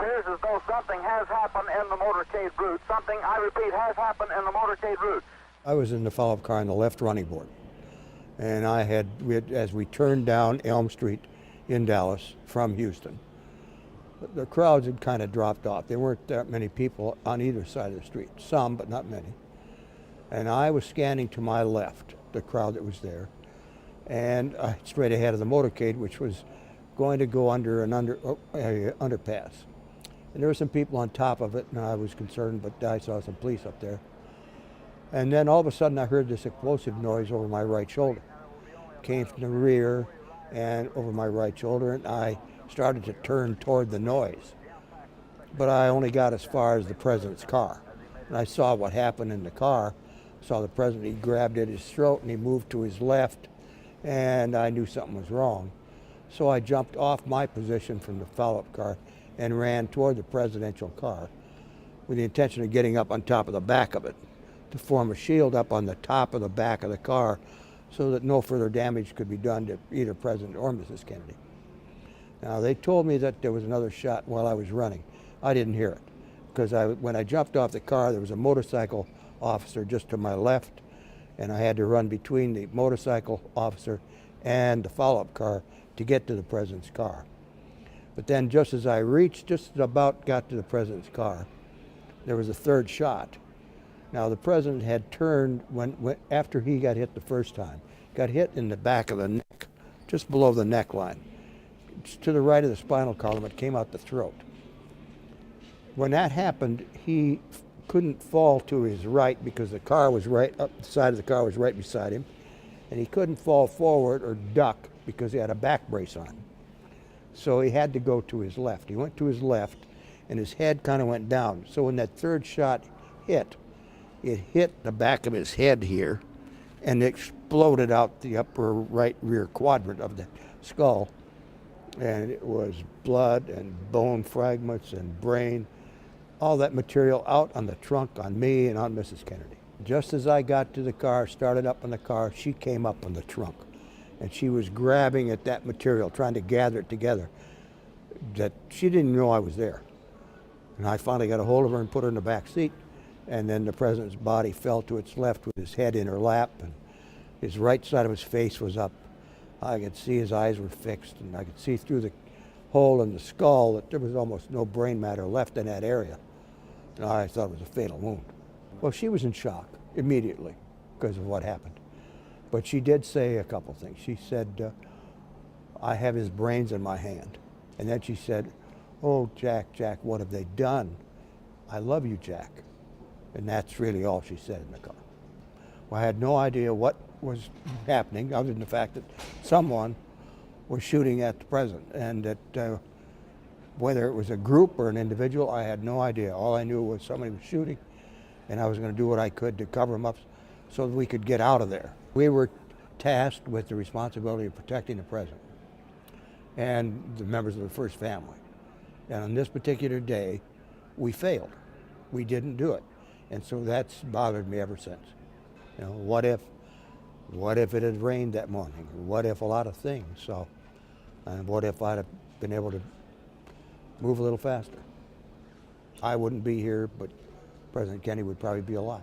appears as though something has happened in the motorcade route. Something, I repeat, has happened in the motorcade route. I was in the follow-up car on the left running board, and as we turned down Elm Street in Dallas from Houston, the crowds had kind of dropped off. There weren't that many people on either side of the street, some, but not many. And I was scanning to my left, the crowd that was there, and straight ahead of the motorcade, which was going to go under an underpass. And there were some people on top of it, and I was concerned, but I saw some police up there. And then all of a sudden I heard this explosive noise over my right shoulder. It came from the rear and over my right shoulder, and I started to turn toward the noise. But I only got as far as the president's car. And I saw what happened in the car. I saw the president, he grabbed at his throat and he moved to his left, and I knew something was wrong. So I jumped off my position from the follow-up car and ran toward the presidential car with the intention of getting up on top of the back of it to form a shield up on the top of the back of the car so that no further damage could be done to either President or Mrs. Kennedy. Now, they told me that there was another shot while I was running. I didn't hear it because when I jumped off the car, there was a motorcycle officer just to my left, and I had to run between the motorcycle officer and the follow-up car to get to the president's car. But then just as I just about got to the president's car, there was a third shot. Now, the president had turned after he got hit the first time, got hit in the back of the neck, just below the neckline. To the right of the spinal column, it came out the throat. When that happened, he couldn't fall to his right because the car was right up, the side of the car was right beside him, and he couldn't fall forward or duck because he had a back brace on. So he had to go to his left. He went to his left, and his head kind of went down. So when that third shot hit, it hit the back of his head here and exploded out the upper right rear quadrant of the skull. And it was blood and bone fragments and brain, all that material out on the trunk on me and on Mrs. Kennedy. Just as I got to the car, started up in the car, she came up on the trunk. And she was grabbing at that material, trying to gather it together, that she didn't know I was there. And I finally got a hold of her and put her in the back seat. And then the president's body fell to its left with his head in her lap, and his right side of his face was up. I could see his eyes were fixed, and I could see through the hole in the skull that there was almost no brain matter left in that area. And I thought it was a fatal wound. Well, she was in shock immediately because of what happened. But she did say a couple things. She said, I have his brains in my hand. And then she said, oh, Jack, what have they done? I love you, Jack. And that's really all she said in the car. Well, I had no idea what was happening other than the fact that someone was shooting at the president, and that whether it was a group or an individual, I had no idea. All I knew was somebody was shooting, and I was going to do what I could to cover them up so that we could get out of there. We were tasked with the responsibility of protecting the president and the members of the first family. And on this particular day, we failed. We didn't do it. And so that's bothered me ever since. You know, what if it had rained that morning? What if a lot of things? So, and what if I'd have been able to move a little faster? I wouldn't be here, but President Kennedy would probably be alive.